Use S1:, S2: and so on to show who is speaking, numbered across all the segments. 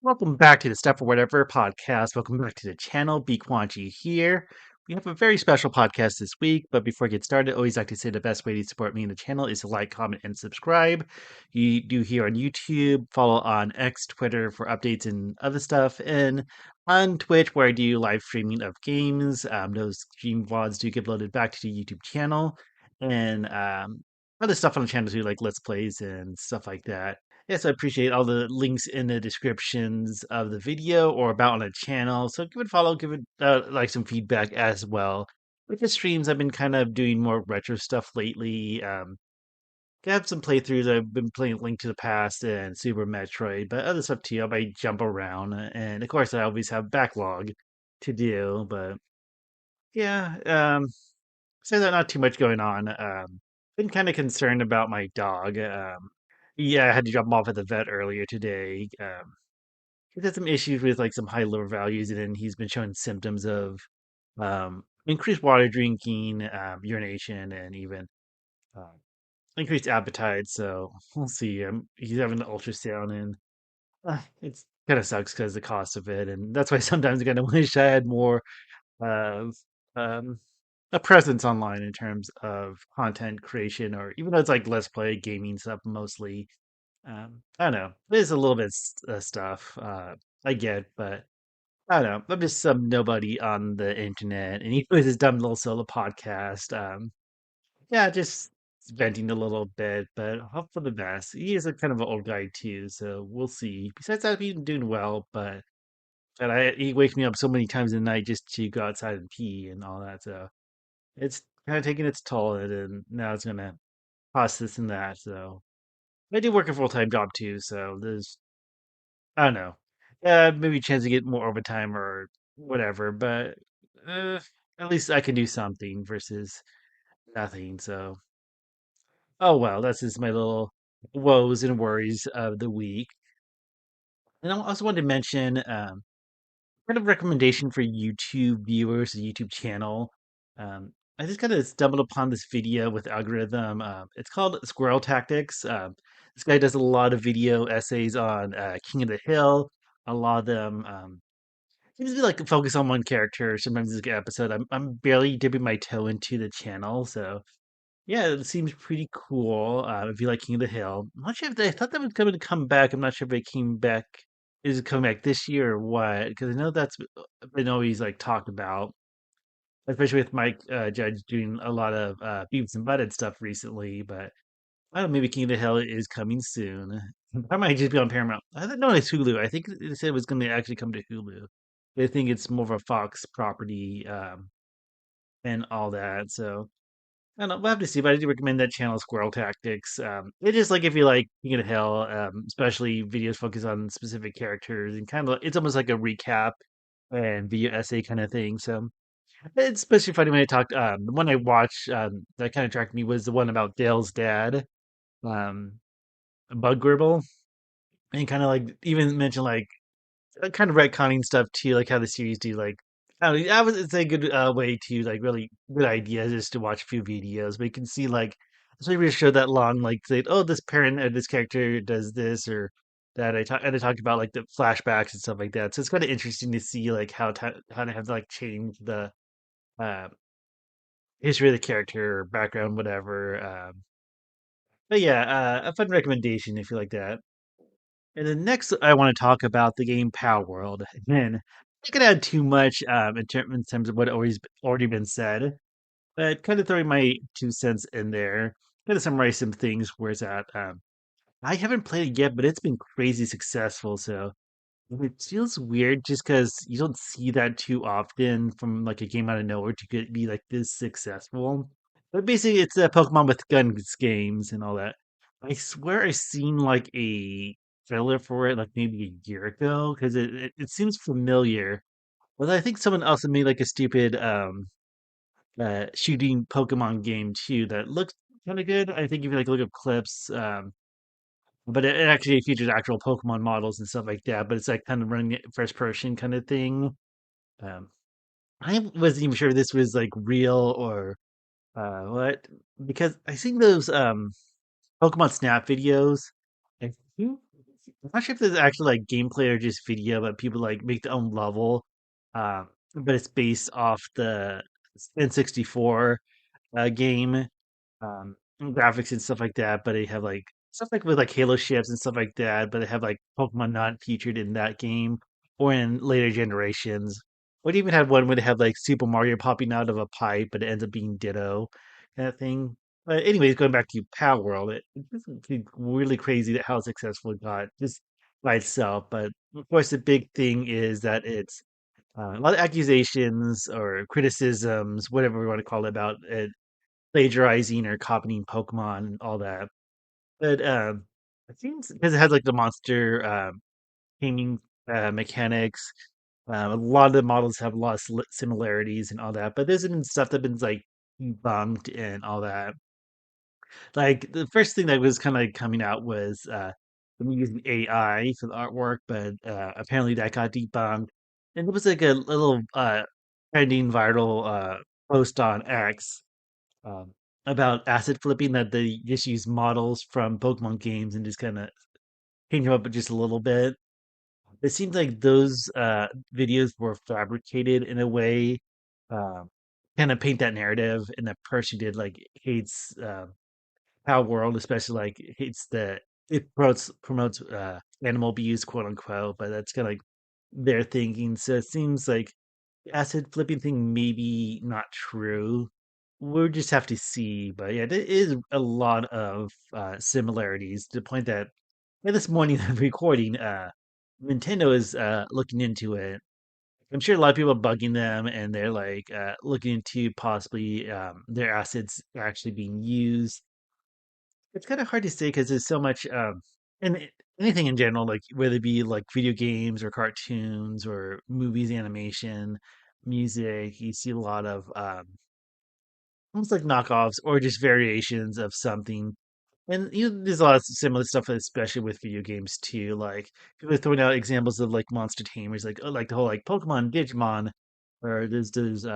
S1: Welcome back to the Stuff or Whatever podcast. Welcome back to the channel. BQuanchi here. We have a very special podcast this week, but before I get started, I always like to say the best way to support me and the channel is to like, comment, and subscribe. You do here on YouTube, follow on X, Twitter for updates and other stuff, and on Twitch where I do live streaming of games. Those stream VODs do get loaded back to the YouTube channel, and other stuff on the channel too, like Let's Plays and stuff like that. Yes, I appreciate all the links in the descriptions of the video or about on the channel. So give it a follow, give it like some feedback as well. With the streams, I've been kind of doing more retro stuff lately. I have some playthroughs. I've been playing Link to the Past and Super Metroid, but other stuff too. I might jump around, and of course, I always have backlog to do. But yeah, so that not too much going on. Been kind of concerned about my dog. Yeah, I had to drop him off at the vet earlier today. He's had some issues with like some high liver values, and then he's been showing symptoms of increased water drinking, urination, and even uh, increased appetite. So we'll see. He's having the ultrasound, and it's kind of sucks because the cost of it, and that's why sometimes I kind of wish I had more of um, a presence online in terms of content creation, or even though it's like let's play gaming stuff mostly. I don't know. There's a little bit stuff I get, but I don't know. I'm just some nobody on the internet, and he was his dumb little solo podcast. Yeah, just venting a little bit, but hope for the best. He is a kind of an old guy too, so we'll see. Besides that, he's doing well, but he wakes me up so many times a night just to go outside and pee and all that. So it's kind of taking its toll, and now it's gonna cost this and that. So I do work a full time job too, so there's I don't know. Maybe a chance to get more overtime or whatever, but uh, at least I can do something versus nothing. So, oh well, that's just my little woes and worries of the week. And I also wanted to mention kind of recommendation for YouTube viewers, the YouTube channel. Um, I just kind of stumbled upon this video with algorithm. It's called Squirrel Tactics. This guy does a lot of video essays on King of the Hill. A lot of them seems to be like focus on one character. Sometimes it's like an episode. I'm barely dipping my toe into the channel, so yeah, it seems pretty cool. If you like King of the Hill, I'm not sure if I thought that was going to come back. I'm not sure if it came back. Is it coming back this year or what? Because I know that's been always like talked about, especially with Mike Judge doing a lot of Beavis and Butthead stuff recently. But I don't know, maybe King of the Hill is coming soon. I might just be on Paramount. I don't know it's Hulu. I think they said it was going to actually come to Hulu. They think it's more of a Fox property and all that. So I don't know. We'll have to see. But I do recommend that channel, Squirrel Tactics. It is like if you like King of the Hill, especially videos focused on specific characters and kind of it's almost like a recap and video essay kind of thing. So it's especially funny when I talked. The one I watched that kind of attracted me was the one about Dale's dad, um, Bug Gribble, and kind of like even mentioned like kind of retconning stuff too, like how the series do. Like I don't know, that was it's a good way to like really good idea just to watch a few videos, but you can see like especially when you show that long, like say, oh, this parent or this character does this or that. I talked about like the flashbacks and stuff like that. So it's kind of interesting to see like how to have to like change the uh, history of the character or background, whatever. But yeah, a fun recommendation if you like that. And then next, I want to talk about the game Palworld. And I could add too much in terms of what already been said, but kind of throwing my 2 cents in there. Kind of summarize some things where it's at. I haven't played it yet, but it's been crazy successful. So it feels weird just because you don't see that too often from like a game out of nowhere to be like this successful. But basically, it's a Pokemon with guns games and all that. I swear I seen like a trailer for it like maybe a year ago because it seems familiar. But I think someone else had made like a stupid shooting Pokemon game too that looks kind of good. I think if you like look up clips, but it actually features actual Pokemon models and stuff like that. But it's like kind of running it first person kind of thing. Um, I wasn't even sure if this was like real or what because I seen those Pokemon Snap videos. I think I'm not sure if there's actually like gameplay or just video, but people like make their own level. But it's based off the N64 game, and graphics and stuff like that. But they have like stuff like with like Halo ships and stuff like that. But they have like Pokemon not featured in that game or in later generations. Or they even had one where they have like Super Mario popping out of a pipe, but it ends up being Ditto kind of thing. But anyways, going back to Power World, it's really crazy that how successful it got just by itself. But of course, the big thing is that it's a lot of accusations or criticisms, whatever we want to call it, about it plagiarizing or copying Pokemon and all that. But it seems because it has like the monster taming mechanics. A lot of the models have a lot of similarities and all that, but there's been stuff that's been like debunked and all that. Like the first thing that was kind of like coming out was them using AI for the artwork, but apparently that got debunked. And it was like a little trending viral post on X um, about asset flipping that they just use models from Pokemon games and just kind of change them up just a little bit. It seems like those videos were fabricated in a way, um, kind of paint that narrative, and the person who did like hates how world, especially like hates the it promotes animal abuse, quote unquote, but that's kind of like their thinking. So it seems like acid flipping thing maybe not true. We'll just have to see. But yeah, there is a lot of similarities to the point that yeah, this morning I'm recording, Nintendo is looking into it. I'm sure a lot of people are bugging them and they're like looking into possibly their assets actually being used. It's kind of hard to say because there's so much, and anything in general, like whether it be like video games or cartoons or movies, animation, music, you see a lot of almost like knockoffs or just variations of something. And there's a lot of similar stuff, especially with video games too. Like people are throwing out examples of like monster tamers, like oh, like the whole like Pokemon, Digimon, or there's those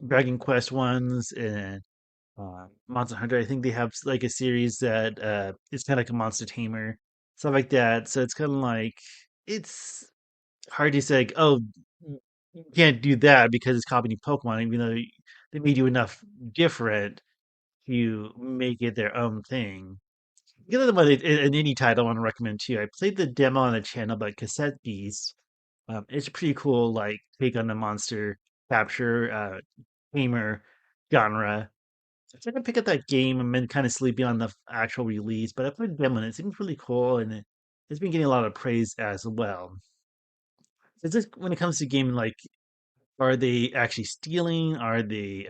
S1: Dragon Quest ones and Monster Hunter. I think they have like a series that is kind of like a monster tamer, stuff like that. So it's kind of like it's hard to say, like, oh, you can't do that because it's copying Pokemon, even though they made you enough different to make it their own thing. The other one, an indie title I want to recommend too. I played the demo on the channel, but Cassette Beast. It's a pretty cool, like take on the monster capture gamer genre. So I tried to pick up that game and been kind of sleepy on the actual release, but I played the demo and it seems really cool and it's been getting a lot of praise as well. Is this when it comes to gaming, like, are they actually stealing? Are they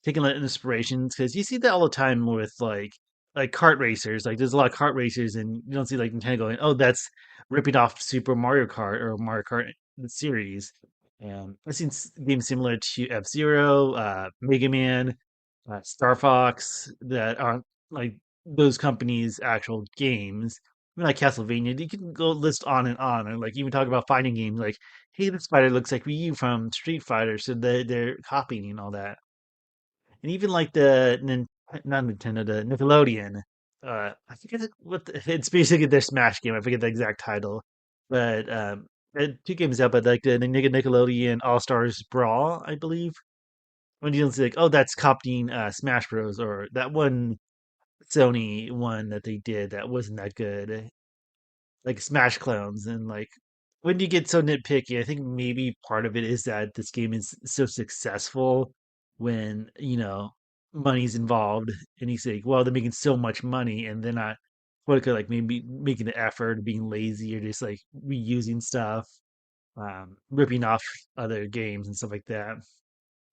S1: taking like inspirations? Because you see that all the time with like kart racers. Like there's a lot of kart racers, and you don't see like Nintendo going, "Oh, that's ripping off Super Mario Kart or Mario Kart series." I've seen games similar to F Zero, Mega Man, Star Fox that aren't like those companies' actual games. I mean, like Castlevania, you can go list on and on, and like even talk about fighting games. Like, hey, this fighter looks like Ryu from Street Fighter, so they're copying and all that. And even like not Nintendo, the Nickelodeon. I forget what it's basically their Smash game. I forget the exact title, but two games out. But like the Nickelodeon All Stars Brawl, I believe. When you don't see like, oh, that's copying Smash Bros. Or that one Sony one that they did that wasn't that good, like Smash clones. And like, when do you get so nitpicky? I think maybe part of it is that this game is so successful when, money's involved and you say, well, they're making so much money and they're not what could like maybe making the effort, being lazy or just like reusing stuff, ripping off other games and stuff like that.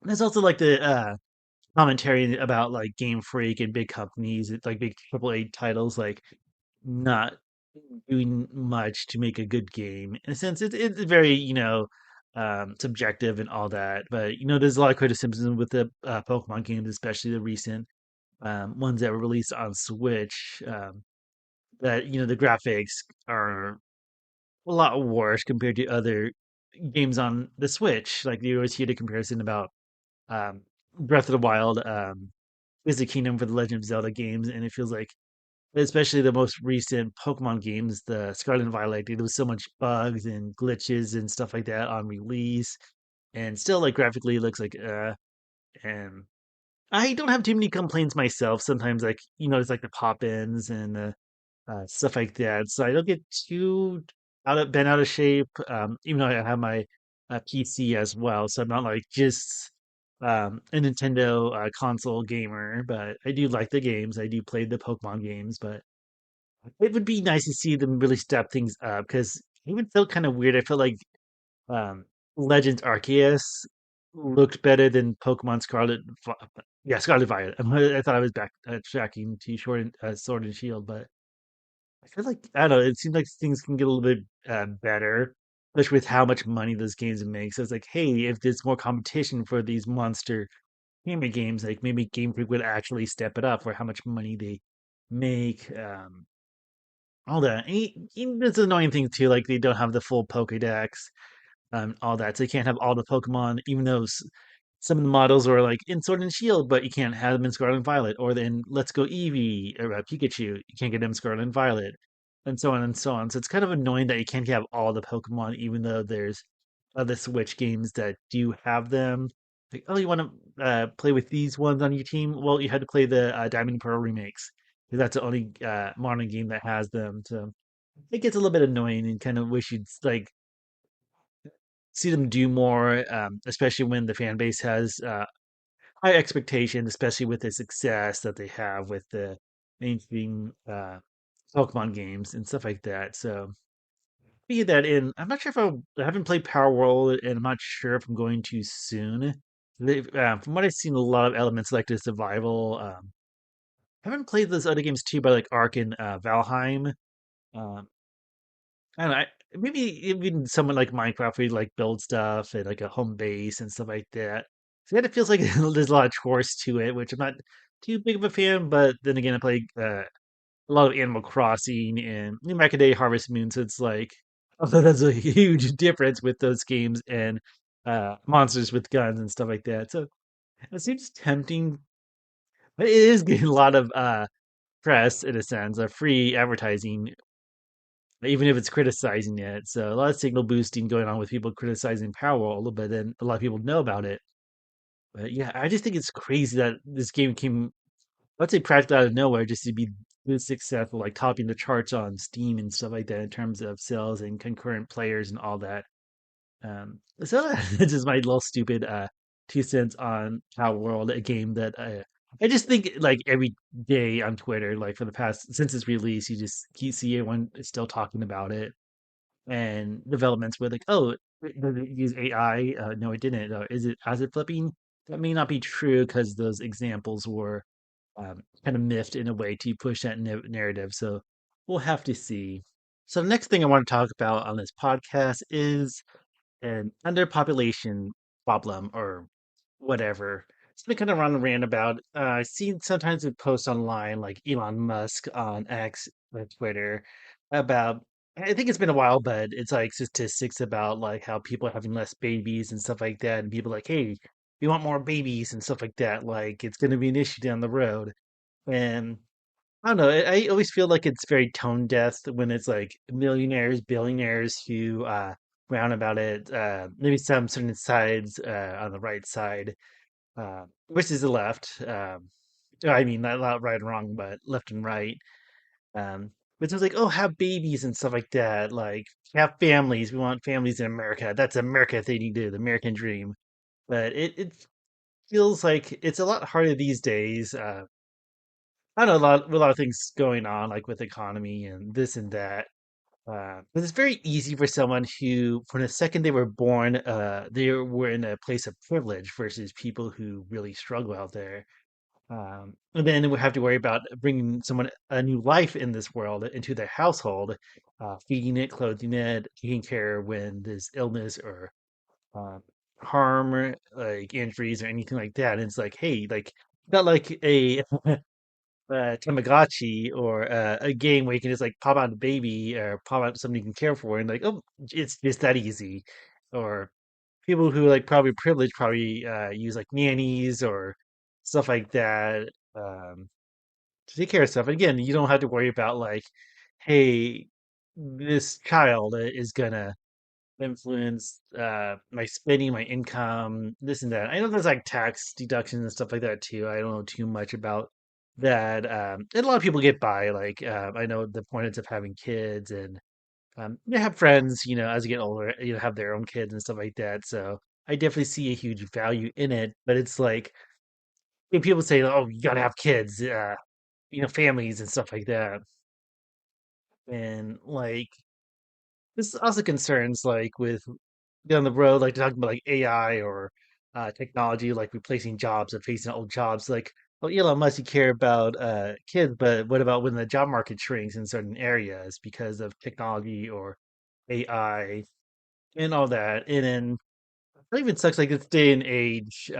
S1: And there's also like the commentary about like Game Freak and big companies, it's like big AAA titles, like not doing much to make a good game. In a sense, it's very, subjective and all that. But, there's a lot of criticism with the Pokemon games, especially the recent ones that were released on Switch. That, the graphics are a lot worse compared to other games on the Switch. Like, you always hear the comparison about um, Breath of the Wild, is the Kingdom for the Legend of Zelda games, and it feels like especially the most recent Pokemon games, the Scarlet and Violet. There was so much bugs and glitches and stuff like that on release, and still like graphically it looks like and I don't have too many complaints myself. Sometimes like it's like the pop-ins and stuff like that. So I don't get too bent out of shape. Even though I have my PC as well, so I'm not like just a Nintendo console gamer. But I do like the games. I do play the Pokemon games, but it would be nice to see them really step things up because it even felt kind of weird. I felt like um, Legends Arceus looked better than Pokemon Yeah, Scarlet Violet. I thought I was back tracking to Sword and Shield, but I feel like I don't know. It seems like things can get a little bit better, especially with how much money those games make. So it's like, hey, if there's more competition for these monster gaming games, like maybe Game Freak would actually step it up for how much money they make. All that. And it's an annoying thing too. Like they don't have the full Pokédex, all that. So you can't have all the Pokemon, even though some of the models are like in Sword and Shield, but you can't have them in Scarlet and Violet. Or then Let's Go Eevee or Pikachu, you can't get them in Scarlet and Violet, and so on and so on. So it's kind of annoying that you can't have all the Pokemon, even though there's other Switch games that do have them. Like, oh, you want to play with these ones on your team? Well, you had to play the Diamond and Pearl remakes because that's the only modern game that has them. So it gets a little bit annoying and kind of wish you'd like see them do more, especially when the fan base has high expectations, especially with the success that they have with the mainstream Pokemon games and stuff like that. So, be that in, I'm not sure if I haven't played Power World, and I'm not sure if I'm going to soon. From what I've seen, a lot of elements like the survival. I haven't played those other games too, by like Ark and Valheim. Um, I don't know. Maybe even someone like Minecraft, where you like build stuff and like a home base and stuff like that. So yeah, it feels like there's a lot of chores to it, which I'm not too big of a fan. But then again, I play a lot of Animal Crossing and New Day Harvest Moon, so it's like, although that's a huge difference with those games and monsters with guns and stuff like that. So it seems tempting, but it is getting a lot of press in a sense, free advertising even if it's criticizing it. So a lot of signal boosting going on with people criticizing Powerwall, but then a lot of people know about it. But yeah, I just think it's crazy that this game came, let's say, practically out of nowhere just to be this successful, like topping the charts on Steam and stuff like that in terms of sales and concurrent players and all that. So that's just my little stupid 2 cents on Power World, a game that I just think like every day on Twitter, like for the past since its release, you just keep see everyone is still talking about it and developments were like, oh, does it use AI? No, it didn't. Is it as it flipping? That may not be true because those examples were kind of miffed in a way to push that narrative. So we'll have to see. So the next thing I want to talk about on this podcast is an underpopulation problem or whatever. It's been kind of run around about. I've seen sometimes it posts online, like Elon Musk on X or Twitter, about. I think it's been a while, but it's like statistics about like how people are having less babies and stuff like that, and people like, hey, we want more babies and stuff like that. Like it's going to be an issue down the road, and I don't know. I always feel like it's very tone deaf when it's like millionaires, billionaires who round about it. Maybe some certain sides on the right side versus the left. I mean, not right and wrong, but left and right. Um, which was like, oh, have babies and stuff like that. Like, have families. We want families in America. That's America thing to do, the American dream. But it feels like it's a lot harder these days. I don't know, a lot of things going on, like with economy and this and that. But it's very easy for someone who, from the second they were born, they were in a place of privilege versus people who really struggle out there. And then we have to worry about bringing someone a new life in this world into their household, feeding it, clothing it, taking care when there's illness or uh, harm, like injuries or anything like that. And it's like, hey, like not like a Tamagotchi or a game where you can just like pop out a baby or pop out something you can care for and like, oh, it's just that easy. Or people who like probably privileged probably use like nannies or stuff like that. to take care of stuff. And again, you don't have to worry about like, hey, this child is gonna influence my spending, my income, this and that. I know there's like tax deductions and stuff like that too. I don't know too much about that. And a lot of people get by. Like I know the importance of having kids, and they have friends, as you get older, have their own kids and stuff like that. So I definitely see a huge value in it. But it's like when people say, "Oh, you gotta have kids," families and stuff like that, and like this also concerns like with down the road, like talking about like AI or technology, like replacing jobs or facing old jobs. Like, well, Elon Musk, you care about kids, but what about when the job market shrinks in certain areas because of technology or AI and all that? And then it even sucks like this day and age.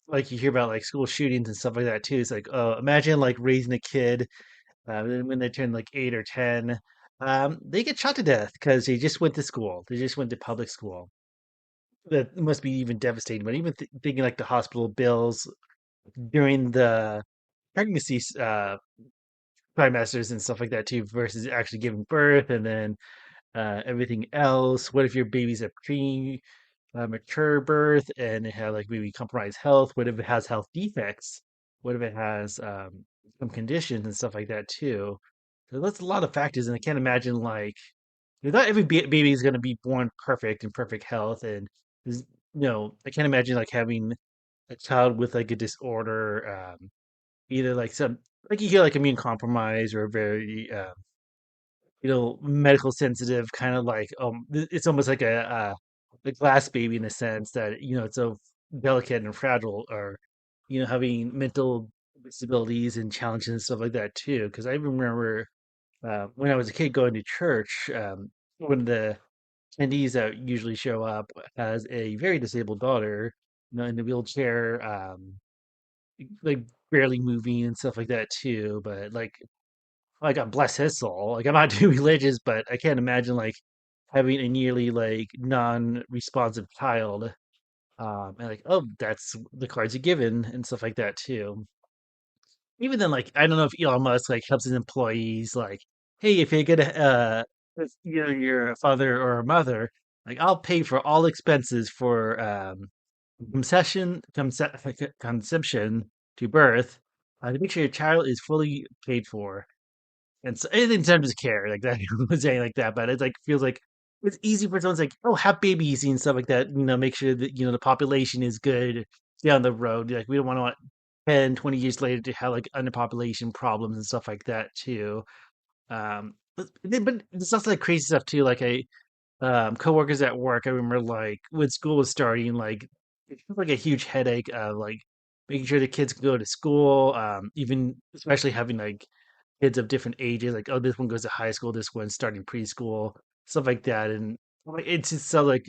S1: Like you hear about like school shootings and stuff like that too. It's like, oh, imagine like raising a kid then when they turn like 8 or 10, they get shot to death because they just went to school. They just went to public school. That must be even devastating. But even thinking like the hospital bills during the pregnancy trimesters and stuff like that too, versus actually giving birth and then everything else. What if your baby's a mature birth and it had like maybe compromised health? What if it has health defects? What if it has some conditions and stuff like that too? So that's a lot of factors, and I can't imagine like not every baby is going to be born perfect in perfect health, and there's- I can't imagine like having a child with like a disorder, either like some like you hear like immune compromise or very medical sensitive kind of like it's almost like a glass baby in a sense that it's so delicate and fragile, or having mental disabilities and challenges and stuff like that too. Because I remember when I was a kid going to church, one of the attendees that usually show up has a very disabled daughter, in the wheelchair, like barely moving and stuff like that too. But like God bless his soul. Like I'm not too religious, but I can't imagine like having a nearly like non-responsive child. And like, oh, that's the cards are given and stuff like that too. Even then, like, I don't know if Elon Musk like helps his employees, like, hey, if you get if, you're a father or a mother, like, I'll pay for all expenses for conception to birth, to make sure your child is fully paid for. And so in terms of care, like that was saying like that, but it's like feels like it's easy for someone's like, oh, have babies and stuff like that, make sure that the population is good down the road. Like we don't want 10, 20 years later to have like underpopulation problems and stuff like that too. But it's also like crazy stuff too. Like coworkers at work, I remember like when school was starting, like it was like a huge headache of like making sure the kids can go to school, even especially having like kids of different ages, like, oh, this one goes to high school, this one's starting preschool, stuff like that. And like, it's just so like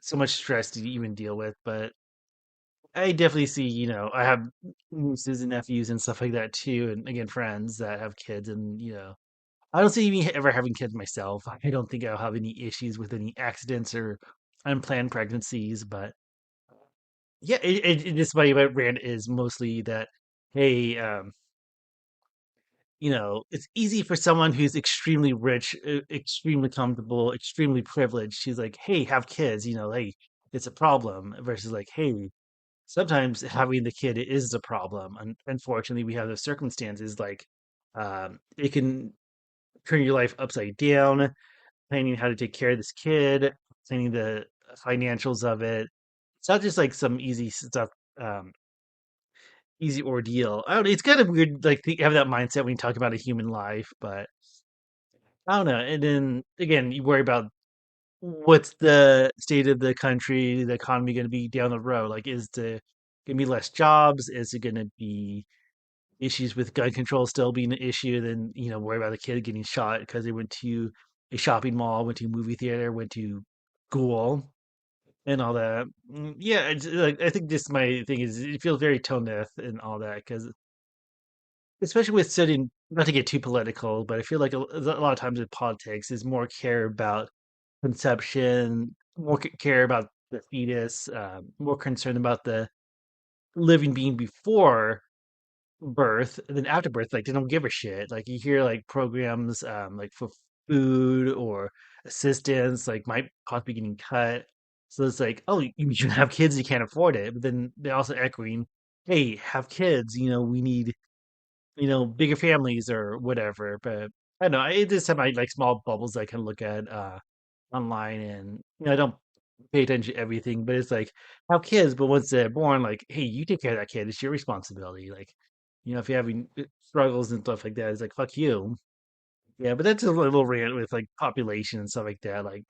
S1: so much stress to even deal with. But I definitely see, I have nieces and nephews and stuff like that too, and again, friends that have kids, and I don't see me ever having kids myself. I don't think I'll have any issues with any accidents or unplanned pregnancies. But yeah, just my rant is mostly that, hey, it's easy for someone who's extremely rich, extremely comfortable, extremely privileged. She's like, hey, have kids, hey, it's a problem. Versus like, hey, sometimes having the kid is the problem. And unfortunately, we have the circumstances like it can turn your life upside down, planning how to take care of this kid, planning the financials of it. It's not just like some easy stuff, um, easy ordeal. I don't know. It's kind of weird, like have that mindset when you talk about a human life, but I don't know. And then again, you worry about what's the state of the country, the economy going to be down the road. Like, is the going to be less jobs? Is it going to be issues with gun control still being an issue? Then worry about the kid getting shot because they went to a shopping mall, went to a movie theater, went to school, and all that. Yeah, like I think just my thing is it feels very tone deaf and all that because especially with studying, not to get too political, but I feel like a lot of times with politics is more care about conception, more care about the fetus, more concerned about the living being before birth, and then after birth, like they don't give a shit. Like you hear like programs like for food or assistance like might possibly getting cut. So it's like, oh, you should have kids, you can't afford it. But then they're also echoing, hey, have kids, we need, bigger families or whatever. But I don't know, I just have my like small bubbles I can look at online, and I don't pay attention to everything, but it's like have kids, but once they're born, like, hey, you take care of that kid. It's your responsibility. Like, if you're having struggles and stuff like that, it's like fuck you. Yeah, but that's a little rant with like population and stuff like that. Like,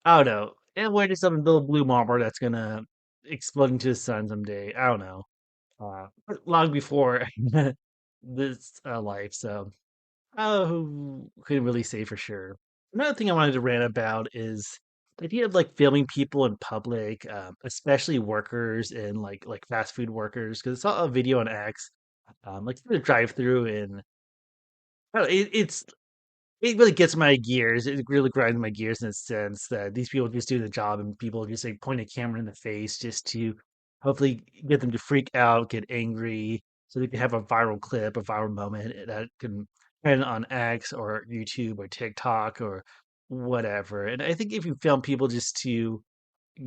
S1: I don't know. And where there's some little blue marble that's gonna explode into the sun someday. I don't know. Long before this life, so who couldn't really say for sure. Another thing I wanted to rant about is the idea of like filming people in public, especially workers and like fast food workers. Because I saw a video on X, like the drive-through, and I don't know, it really gets my gears. It really grinds my gears in a sense that these people just do the job, and people just like point a camera in the face just to hopefully get them to freak out, get angry, so they can have a viral clip, a viral moment that can trend on X or YouTube or TikTok or whatever. And I think if you film people just to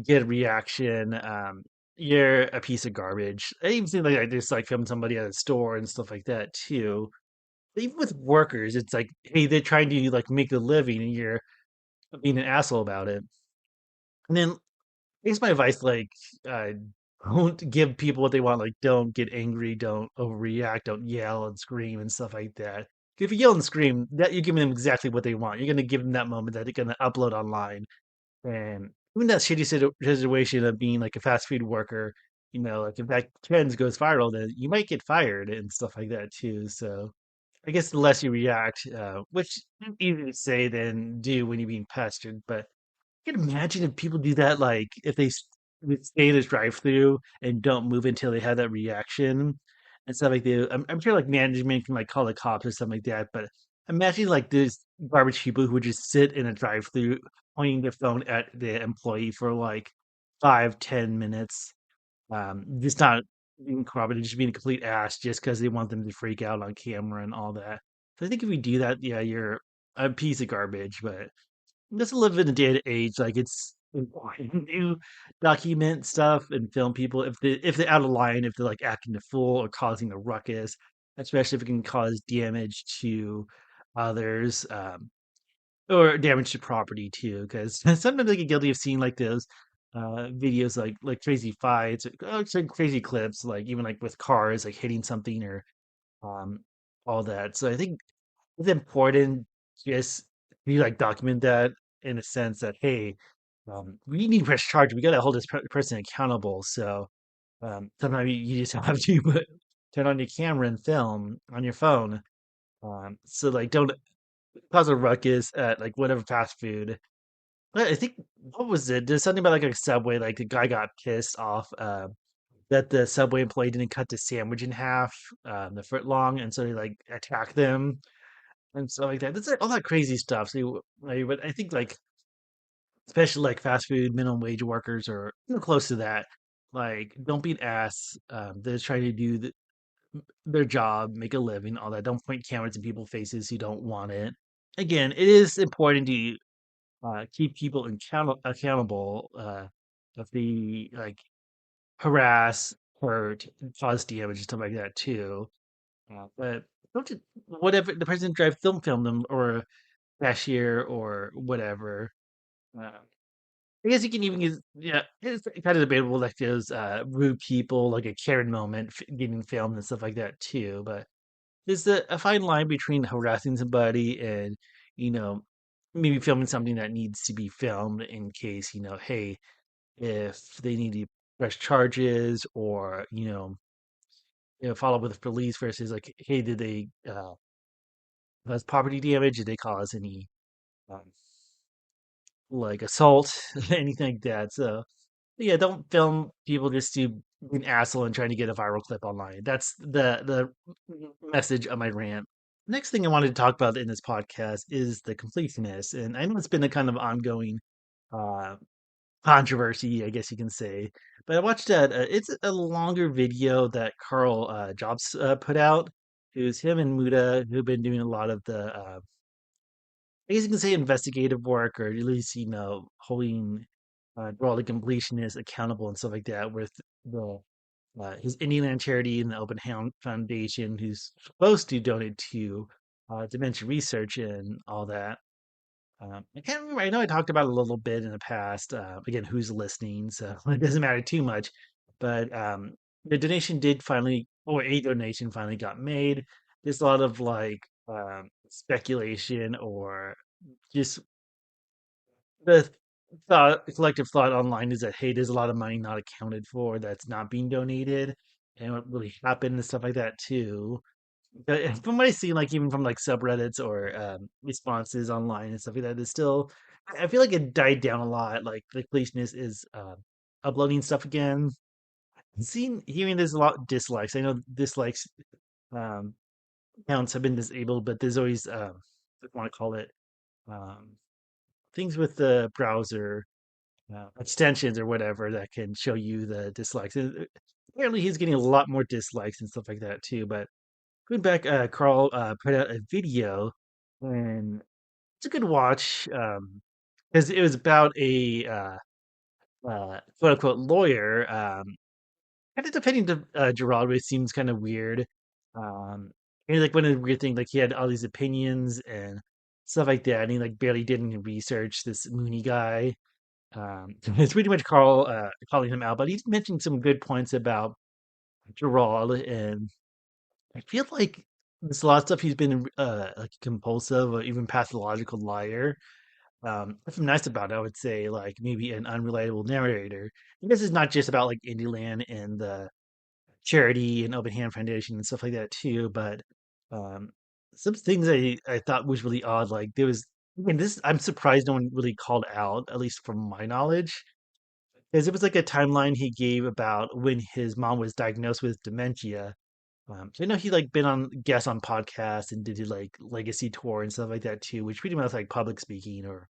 S1: get a reaction, you're a piece of garbage. I even think like I just like filmed somebody at a store and stuff like that too. Even with workers, it's like, hey, they're trying to like make a living, and you're being an asshole about it. And then here's my advice: like, uh, don't give people what they want. Like, don't get angry, don't overreact, don't yell and scream and stuff like that. If you yell and scream, that you're giving them exactly what they want. You're gonna give them that moment that they're gonna upload online. And even that shitty situation of being like a fast food worker, like if that trend goes viral, then you might get fired and stuff like that too. So I guess the less you react, which is easier to say than do when you're being pestered. But I can imagine if people do that, like if would stay in this drive-through and don't move until they have that reaction and stuff like that. I'm sure like management can like call the cops or something like that. But imagine like there's garbage people who would just sit in a drive-through pointing their phone at the employee for like 5, 10 minutes, just not being cooperative, just being a complete ass just because they want them to freak out on camera and all that. So I think if we do that, yeah, you're a piece of garbage. But let's live in a day and age. Like it's important to document stuff and film people if they're out of line, if they're like acting a fool or causing a ruckus, especially if it can cause damage to others. Or damage to property too, because sometimes I get guilty of seeing like those videos like crazy fights or some crazy clips, like even like with cars like hitting something or um all that. So I think it's important just to like document that in a sense that hey, we need to press charge. We got to hold this person accountable. So sometimes you just have to turn on your camera and film on your phone. So like don't cause a ruckus at like whatever fast food. I think what was it? There's something about like a Subway. Like the guy got pissed off that the Subway employee didn't cut the sandwich in half, the foot long, and so they like attacked them and stuff like that. That's like, all that crazy stuff. So, but I think like especially like fast food minimum wage workers or close to that, like don't be an ass. They're trying to do their job, make a living, all that. Don't point cameras in people's faces who don't want it. Again, it is important to keep people accountable if they like harass, hurt, cause damage and stuff like that too. But don't just whatever the person drive film them or cashier or whatever. Uh, I guess you can even use yeah. It's kind of debatable like those rude people like a Karen moment getting filmed and stuff like that too. But there's a fine line between harassing somebody and you know maybe filming something that needs to be filmed in case hey, if they need to press charges or follow up with the police versus like hey, did they cause property damage, did they cause any um, like assault anything like that. So yeah, don't film people just to be an asshole and trying to get a viral clip online. That's the message of my rant. Next thing I wanted to talk about in this podcast is the completionist, and I know it's been a kind of ongoing uh, controversy, I guess you can say. But I watched that. It's a longer video that Carl Jobs put out. It was him and Muda who've been doing a lot of the, I guess you can say, investigative work, or at least holding all the completionists accountable and stuff like that. With the his Indian Land charity and the Open Hand Foundation, who's supposed to donate to dementia research and all that. I can't remember. I know I talked about it a little bit in the past. Again, who's listening? So it doesn't matter too much. But the donation did finally, or a donation finally got made. There's a lot of like speculation or just the collective thought online is that, hey, there's a lot of money not accounted for that's not being donated, and what really happened and stuff like that too. From what I see, like even from like subreddits or responses online and stuff like that, it's still. I feel like it died down a lot. Like the completionist is uploading stuff again. Seeing, hearing there's a lot of dislikes. I know dislikes um, counts have been disabled, but there's always I want to call it um, things with the browser extensions or whatever that can show you the dislikes. Apparently, he's getting a lot more dislikes and stuff like that too. But going back, Carl put out a video, and it's a good watch because it was about a quote unquote lawyer. Kind of depending to Gerard, which seems kind of weird. Um, and like one of the weird things, like he had all these opinions and stuff like that, and he like barely did any research. This Mooney guy. It's pretty much Carl calling him out, but he's mentioned some good points about Gerald, and I feel like there's a lot of stuff he's been like compulsive or even pathological liar. Nothing nice about it, I would say, like maybe an unreliable narrator. And this is not just about like Indieland and the charity and Open Hand Foundation and stuff like that too, but um, some things I thought was really odd. Like there was, again, this I'm surprised no one really called out, at least from my knowledge, because it was like a timeline he gave about when his mom was diagnosed with dementia. So I know he like been on guests on podcasts and did like legacy tour and stuff like that too, which pretty much like public speaking, or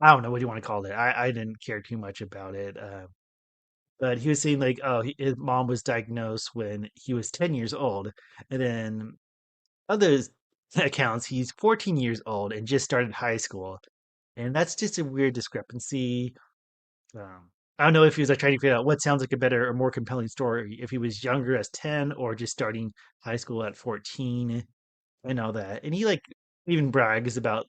S1: I don't know what you want to call it. I didn't care too much about it. But he was saying like, oh, his mom was diagnosed when he was 10 years old, and then others accounts he's 14 years old and just started high school, and that's just a weird discrepancy. I don't know if he was like trying to figure out what sounds like a better or more compelling story, if he was younger as 10 or just starting high school at 14 and all that. And he like even brags about,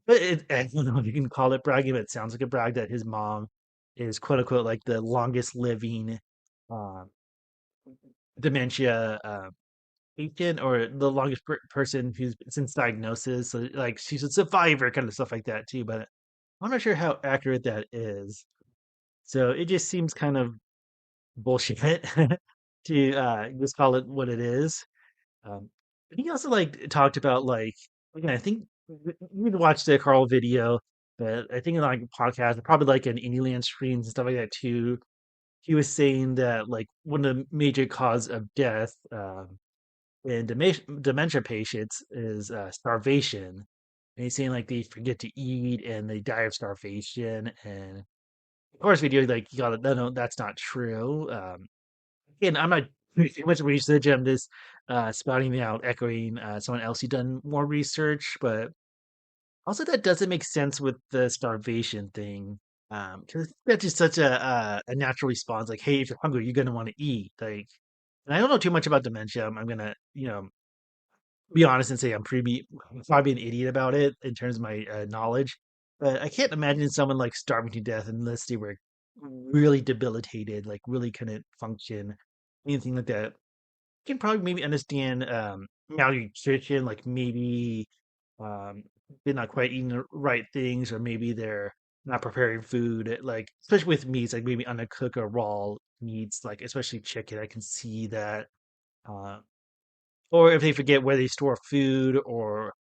S1: but I don't know if you can call it bragging, but it sounds like a brag that his mom is quote unquote like the longest living um, dementia patient, or the longest person who's since diagnosis. So like she's a survivor, kind of stuff like that too. But I'm not sure how accurate that is. So it just seems kind of bullshit to just call it what it is. Um, he also like talked about like, again, I think you need to watch the Carl video, but I think in like podcast, probably like an Indieland streams and stuff like that too. He was saying that like one of the major cause of death in dementia patients is starvation. And he's saying like they forget to eat and they die of starvation. And of course, video like you got to no, that's not true. Again, I'm not doing too much research. I'm just spouting out, echoing someone else who done more research. But also, that doesn't make sense with the starvation thing. Because that's just such a natural response. Like, hey, if you're hungry, you're gonna want to eat. Like, and I don't know too much about dementia. I'm gonna, be honest and say I'm probably an idiot about it in terms of my knowledge. But I can't imagine someone like starving to death unless they were really debilitated, like really couldn't function, anything like that. Can probably maybe understand malnutrition, like maybe um, they're not quite eating the right things, or maybe they're not preparing food, like especially with meats, like maybe undercooked or raw meats, like especially chicken. I can see that, uh, or if they forget where they store food or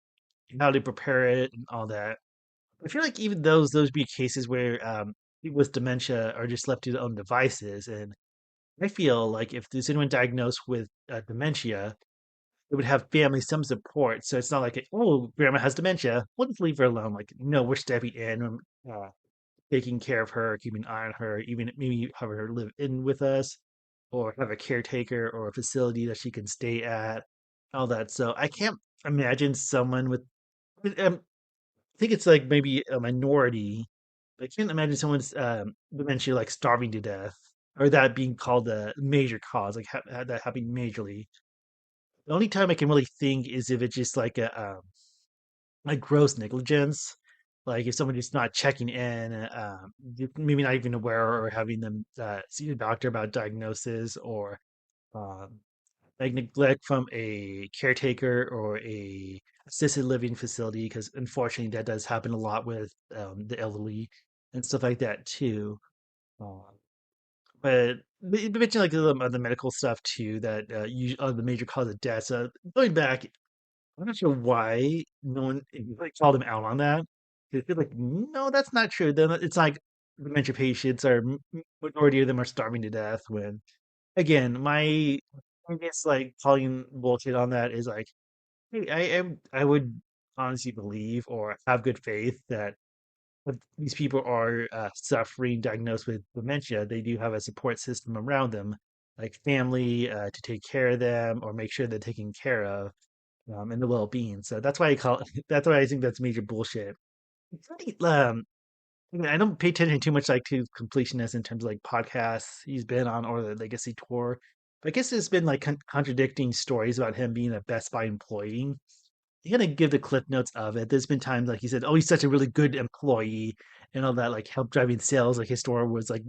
S1: how they prepare it and all that. I feel like even those be cases where people with dementia are just left to their own devices, and I feel like if there's anyone diagnosed with dementia, it would have family some support. So it's not like, oh, grandma has dementia. We'll just leave her alone. Like, no, we're stepping in. taking care of her, keeping an eye on her, even maybe have her live in with us, or have a caretaker or a facility that she can stay at, all that. So I can't imagine someone with. I think it's like maybe a minority. I can't imagine someone's dementia like starving to death or that being called a major cause, like that happening majorly. The only time I can really think is if it's just like a like gross negligence, like if someone just not checking in, maybe not even aware or having them see a doctor about diagnosis or um, like neglect from a caretaker or a assisted living facility, because unfortunately that does happen a lot with the elderly and stuff like that too. Um, but you mentioned like the medical stuff too that the major cause of death. So going back, I'm not sure why no one like called him out on that. They're like, no, that's not true. Then it's like dementia patients are majority of them are starving to death. When again, my I guess like calling bullshit on that is like, hey, I would honestly believe or have good faith that if these people are suffering, diagnosed with dementia, they do have a support system around them, like family to take care of them or make sure they're taken care of and the well-being. So that's why I call that's why I think that's major bullshit. It's funny, I mean, I don't pay attention too much like to completionist in terms of like podcasts he's been on or the legacy tour. But I guess there's been like contradicting stories about him being a Best Buy employee. You gotta give the clip notes of it. There's been times like he said, "Oh, he's such a really good employee," and all that, like help driving sales. Like his store was like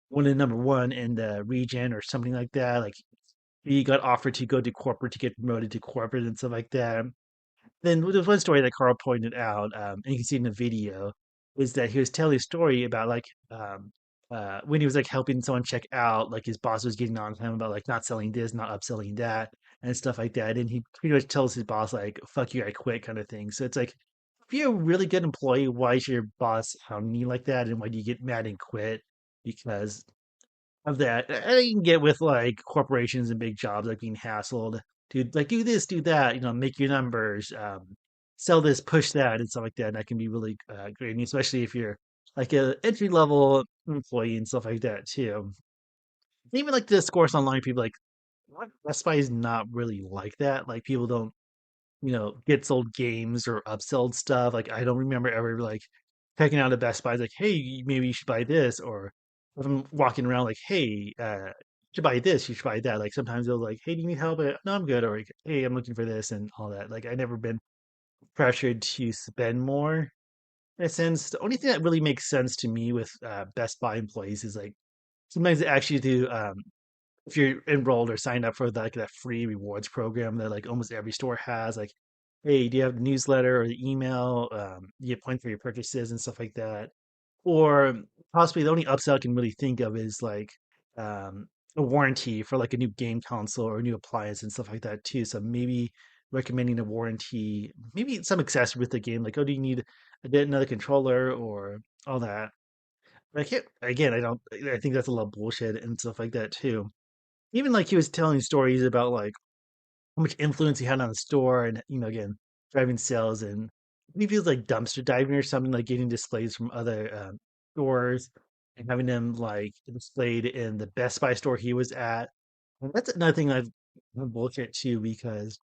S1: one of the number one in the region or something like that. Like he got offered to go to corporate to get promoted to corporate and stuff like that. Then there's one story that Carl pointed out, and you can see in the video, is that he was telling a story about like when he was like helping someone check out, like his boss was getting on him about like not selling this, not upselling that, and stuff like that. And he pretty much tells his boss like "fuck you, I quit" kind of thing. So it's like if you're a really good employee, why is your boss hounding you like that, and why do you get mad and quit? Because of that. And you can get with like corporations and big jobs like being hassled to like do this, do that, make your numbers, sell this, push that, and stuff like that. And that can be really great, and especially if you're like a entry level employee and stuff like that too. Even like the discourse online, people like what Best Buy is not really like that. Like people don't get sold games or upsold stuff. Like I don't remember ever like checking out a Best Buy, like, hey, maybe you should buy this, or if I'm walking around like, hey, you should buy this, you should buy that. Like sometimes they'll like, hey, do you need help? No, I'm good, or like, hey, I'm looking for this and all that. Like I never been pressured to spend more. In a sense, the only thing that really makes sense to me with Best Buy employees is like sometimes they actually do if you're enrolled or signed up for like that free rewards program that like almost every store has, like, hey, do you have the newsletter or the email? You get points for your purchases and stuff like that. Or possibly the only upsell I can really think of is like a warranty for like a new game console or a new appliance and stuff like that too. So maybe recommending a warranty, maybe some accessory with the game, like, oh, do you need another controller or all that? But I can't, again, I think that's a lot of bullshit and stuff like that too. Even like he was telling stories about like how much influence he had on the store and again driving sales, and he feels like dumpster diving or something, like getting displays from other stores and having them like displayed in the Best Buy store he was at. And that's another thing I've bullshit too, because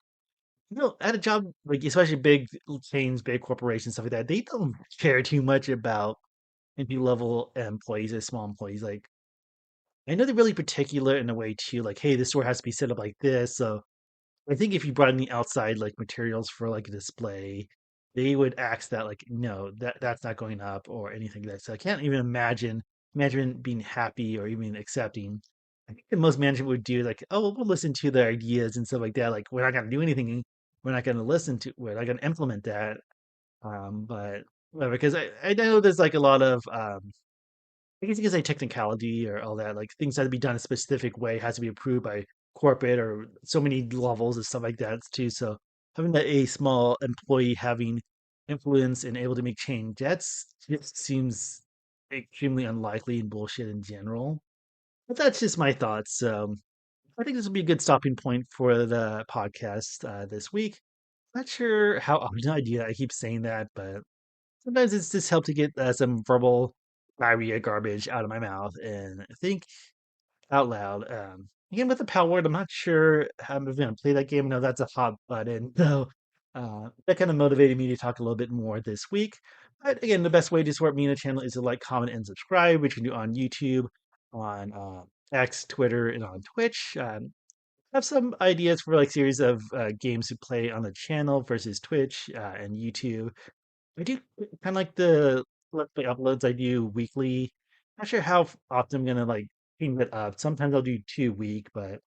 S1: at a job like especially big chains, big corporations, stuff like that, they don't care too much about entry level employees or small employees. Like I know they're really particular in a way too, like, hey, this store has to be set up like this. So I think if you brought any outside like materials for like a display, they would ask that like, no, that's not going up or anything like that. So I can't even imagine management being happy or even accepting. I think the most management would do like, oh, we'll listen to their ideas and stuff like that. Like we're not gonna do anything. We're not gonna listen to. We're not gonna implement that. But whatever, because I know there's like a lot of I guess you could say technicality or all that. Like things have to be done a specific way, has to be approved by corporate or so many levels and stuff like that too. So having a small employee having influence and able to make change, that's just seems extremely unlikely and bullshit in general. But that's just my thoughts. So I think this will be a good stopping point for the podcast this week. Not sure how no idea I keep saying that, but sometimes it's just helped to get some verbal diarrhea garbage out of my mouth and think out loud. Again, with the Palword, I'm not sure how I'm going to play that game. I know that's a hot button, so that kind of motivated me to talk a little bit more this week. But again, the best way to support me and the channel is to like, comment, and subscribe, which you can do on YouTube, on X, Twitter, and on Twitch. I have some ideas for like series of games to play on the channel versus Twitch and YouTube. I do kind of like the Let's Play uploads I do weekly. Not sure how often I'm gonna like team it up. Sometimes I'll do 2 week, but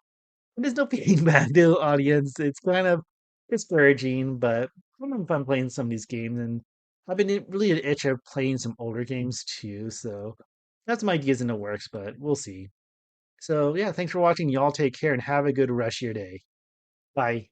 S1: there's no feedback to the audience. It's kind of discouraging, but I'm having fun playing some of these games, and I've been really an itch of playing some older games too. So that's some ideas in the works, but we'll see. So yeah, thanks for watching. Y'all take care and have a good rest of your day. Bye.